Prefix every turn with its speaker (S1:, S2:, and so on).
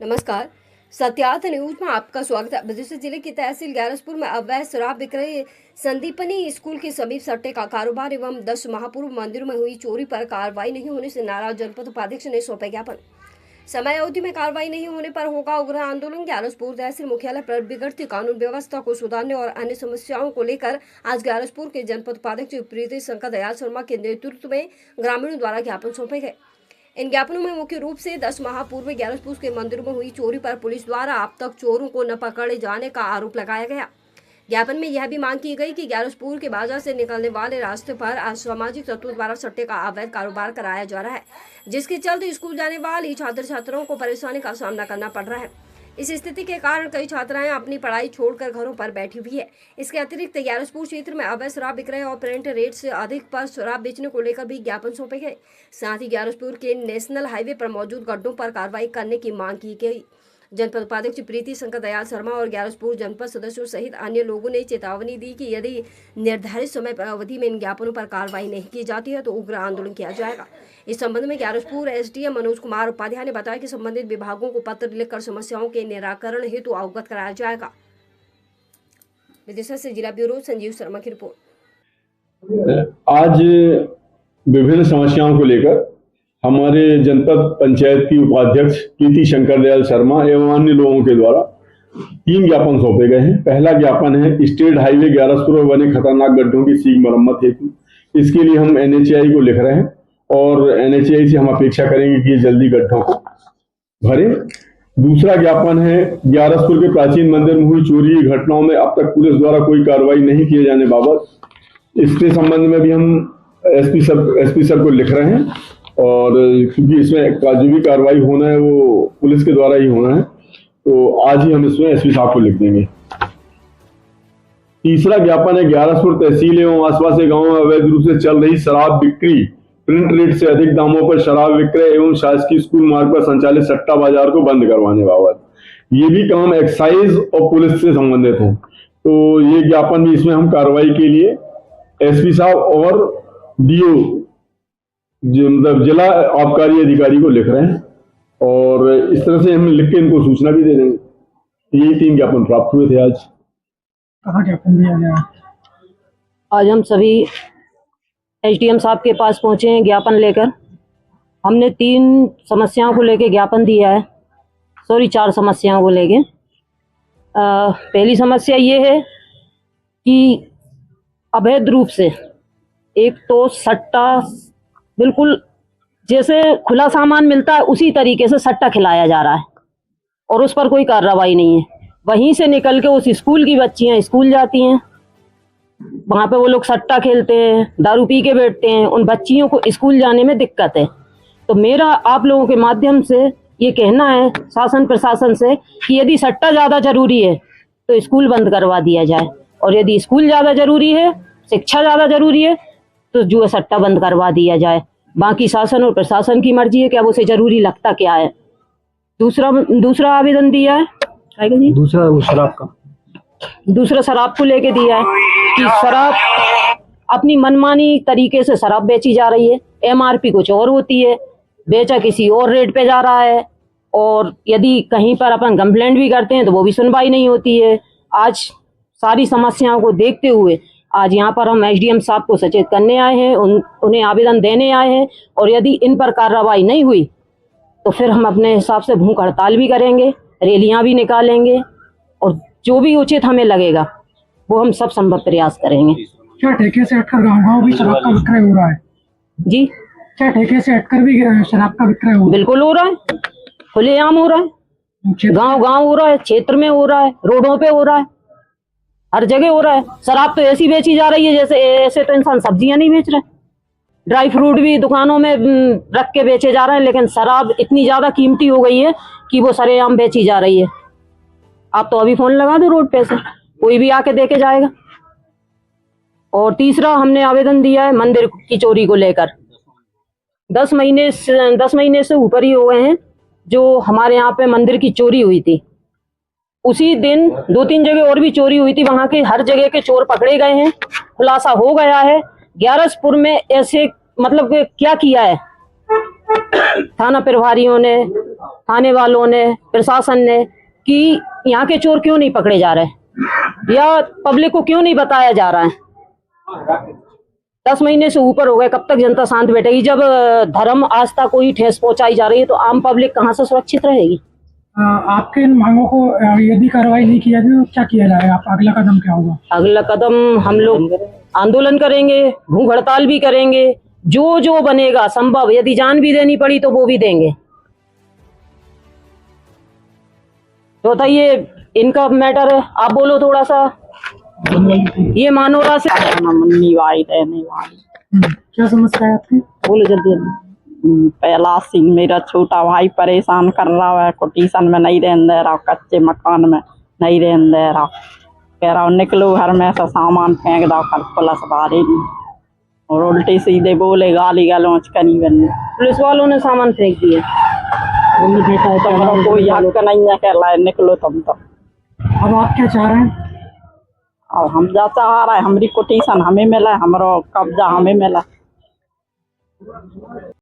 S1: नमस्कार, सत्यार्थ न्यूज में आपका स्वागत है। विदिशा जिले की तहसील ग्यारसपुर में अवैध शराब विक्रय संदीपनी स्कूल के समीप सट्टे का कारोबार एवं 10 महापूर्व मंदिरों में हुई चोरी पर कार्रवाई नहीं होने से नाराज जनपद उपाध्यक्ष ने सौंपे ज्ञापन। समय अवधि में कार्रवाई नहीं होने पर होगा उग्र आंदोलन। ग्यारसपुर तहसील मुख्यालय पर बिगड़ती कानून व्यवस्था को सुधारने और अन्य समस्याओं को लेकर आज ग्यारसपुर के जनपद उपाध्यक्ष प्रीति शंकर दयाल शर्मा के नेतृत्व में ग्रामीणों द्वारा ज्ञापन सौंपे गए। इन ज्ञापनों में मुख्य रूप से 10 माह पूर्व ग्यारसपुर के मंदिरों में हुई चोरी पर पुलिस द्वारा अब तक चोरों को न पकड़े जाने का आरोप लगाया गया। ज्ञापन में यह भी मांग की गई कि ग्यारसपुर के बाजार से निकलने वाले रास्ते पर असामाजिक तत्वों द्वारा सट्टे का अवैध कारोबार कराया जा रहा है, जिसके चलते स्कूल जाने वाली छात्र छात्राओं को परेशानी का सामना करना पड़ रहा है। इस स्थिति के कारण कई छात्राएं अपनी पढ़ाई छोड़कर घरों पर बैठी हुई है। इसके अतिरिक्त ग्यारसपुर क्षेत्र में अवैध शराब विक्रय और प्रिंट रेट से अधिक पर शराब बेचने को लेकर भी ज्ञापन सौंपे गए। साथ ही ग्यारसपुर के नेशनल हाईवे पर मौजूद गड्ढों पर कार्रवाई करने की मांग की गई। जनपद उपाध्यक्ष प्रीति शंकर दयाल शर्मा और ग्यारसपुर जनपद सदस्यों सहित अन्य लोगों ने चेतावनी दी कि यदि निर्धारित समय अवधि में इन ज्ञापनों पर कार्रवाई नहीं की जाती है तो उग्र आंदोलन किया जाएगा। इस संबंध में ग्यारसपुर एसडीएम मनोज कुमार उपाध्याय ने बताया कि संबंधित विभागों को पत्र लिखकर समस्याओं के निराकरण हेतु अवगत कराया जाएगा। विदिशा से जिला ब्यूरो संजीव शर्मा की रिपोर्ट।
S2: आज विभिन्न समस्याओं को लेकर हमारे जनपद पंचायत की उपाध्यक्ष प्रीति शंकर दयाल शर्मा एवं अन्य लोगों के द्वारा 3 ज्ञापन सौंपे गए हैं। पहला ज्ञापन है स्टेट हाईवे ग्यारसपुर में बने खतरनाक गड्ढों की शीघ्र मरम्मत हेतु। इसके लिए हम NHAI को लिख रहे हैं और NHAI से हम अपेक्षा करेंगे कि जल्दी गड्ढों को भरे। दूसरा ज्ञापन है ग्यारसपुर के प्राचीन मंदिर में हुई चोरी की घटनाओं में अब तक पुलिस द्वारा कोई कार्रवाई नहीं किए जाने बाबत इसके संबंध में भी हम एसपी सर को लिख रहे हैं और क्योंकि इसमें जो भी कार्रवाई होना है वो पुलिस के द्वारा ही होना है, तो आज ही हम इसमें एसपी साहब को लिख देंगे। तीसरा ज्ञापन है ग्यारसपुर तहसील एवं आसपास के गांवों में अवैध रूप से चल रही शराब बिक्री, प्रिंट रेट से अधिक दामों पर शराब विक्रय एवं शासकीय स्कूल मार्ग पर संचालित सट्टा बाजार को बंद करवाने बाबत ये भी काम एक्साइज और पुलिस से संबंधित है। तो ये ज्ञापन भी इसमें हम कार्रवाई के लिए एसपी साहब और DO मतलब जिला आबकारी अधिकारी को लिख रहे हैं और इस तरह से हम लिख के इनको सूचना भी दे देंगे। यही 3 ज्ञापन प्राप्त हुए थे। आज
S3: कहाँ ज्ञापन दिया गया?
S4: आज हम सभी SDM साहब के पास पहुंचे हैं ज्ञापन लेकर। हमने 3 समस्याओं को लेकर ज्ञापन दिया है, 4 समस्याओं को लेके। पहली समस्या ये है कि अवैध रूप से एक तो सट्टा बिल्कुल जैसे खुला सामान मिलता है उसी तरीके से सट्टा खिलाया जा रहा है और उस पर कोई कार्रवाई नहीं है। वहीं से निकल के उस स्कूल की बच्चियां स्कूल जाती हैं, वहां पे वो लोग सट्टा खेलते हैं, दारू पी के बैठते हैं। उन बच्चियों को स्कूल जाने में दिक्कत है। तो मेरा आप लोगों के माध्यम से ये कहना है शासन प्रशासन से कि यदि सट्टा ज़्यादा जरूरी है तो स्कूल बंद करवा दिया जाए, और यदि स्कूल ज़्यादा जरूरी है, शिक्षा ज़्यादा जरूरी है तो जुआ सट्टा बंद करवा दिया जाए। बाकी शासन और प्रशासन की मर्जी है कि अब उसे जरूरी लगता क्या है। दूसरा आवेदन दिया है दूसरा शराब को लेके दिया है कि शराब अपनी मनमानी तरीके से शराब बेची जा रही है। MRP कुछ और होती है, बेचा किसी और रेट पे जा रहा है, और यदि कहीं पर अपन कंप्लेंट भी करते हैं तो वो भी सुनवाई नहीं होती है। आज सारी समस्याओं को देखते हुए आज यहाँ पर हम SDM साहब को सचेत करने आए हैं, उन्हें आवेदन देने आए हैं, और यदि इन पर कार्रवाई नहीं हुई तो फिर हम अपने हिसाब से भूख हड़ताल भी करेंगे, रैलियां भी निकालेंगे, और जो भी उचित हमें लगेगा वो हम सब संभव प्रयास करेंगे।
S3: क्या ठेके से हटकर गाँव भी शराब का विक्रय हो रहा है? जी, क्या ठेके से हटकर भी शराब का विक्रय हो रहा है?
S4: बिल्कुल हो रहा है, खुलेआम हो रहा है, गाँव हो रहा है, क्षेत्र में हो रहा है, रोडों पे हो रहा है, हर जगह हो रहा है। शराब तो ऐसी बेची जा रही है जैसे ऐसे तो इंसान सब्जियां नहीं बेच रहे। ड्राई फ्रूट भी दुकानों में रख के बेचे जा रहे हैं, लेकिन शराब इतनी ज्यादा कीमती हो गई है कि वो सरेआम बेची जा रही है। आप तो अभी फोन लगा दो रोड पे से, कोई भी आके देके जाएगा। और तीसरा हमने आवेदन दिया है मंदिर की चोरी को लेकर। 10 महीने से ऊपर ही हो गए हैं जो हमारे यहाँ पे मंदिर की चोरी हुई थी। उसी दिन 2-3 जगह और भी चोरी हुई थी, वहां के हर जगह के चोर पकड़े गए हैं, खुलासा हो गया है। ग्यारसपुर में ऐसे मतलब क्या किया है थाना प्रभारियों ने, थाने वालों ने, प्रशासन ने, कि यहाँ के चोर क्यों नहीं पकड़े जा रहे या पब्लिक को क्यों नहीं बताया जा रहा है। 10 महीने से ऊपर हो गए, कब तक जनता शांत बैठेगी? जब धर्म आस्था को ही ठेस पहुंचाई जा रही है तो आम पब्लिक कहाँ से सुरक्षित रहेगी?
S3: आपके इन मांगों को यदि कार्रवाई नहीं किया जाए तो क्या किया जाएगा? आप अगला कदम क्या होगा?
S4: अगला कदम हम लोग आंदोलन करेंगे, भूख हड़ताल भी करेंगे, जो बनेगा संभव, यदि जान भी देनी पड़ी तो वो भी देंगे। तो बताइए, इनका मैटर है, आप बोलो थोड़ा सा। ये मानोरा से
S5: मन्नी वाई रहने वाली।
S3: क्या समस्या है आपकी?
S4: बोलो जल्दी जल्दी।
S5: पहला सिंह मेरा छोटा भाई परेशान कर रहा है, कोटीशन में नहीं रहने दे रहा, कच्चे मकान में नहीं रहने दे रहा, कह रहा निकलो घर में से सामान फेंक दो, कल पुलिस बारे नहीं, और उल्टे सीधे बोले, गाली गलौज करी बनी।
S4: पुलिस वालों ने सामान फेंक दिया,
S5: तो कोई हक नहीं है, कह रहा है निकलो तुम तो।
S3: अब आप क्या चाह रहे हैं?
S5: अब हम जा चाह रहा है, हमारी कोटीशन हमें मिला, हमारा कब्जा हमें मिला।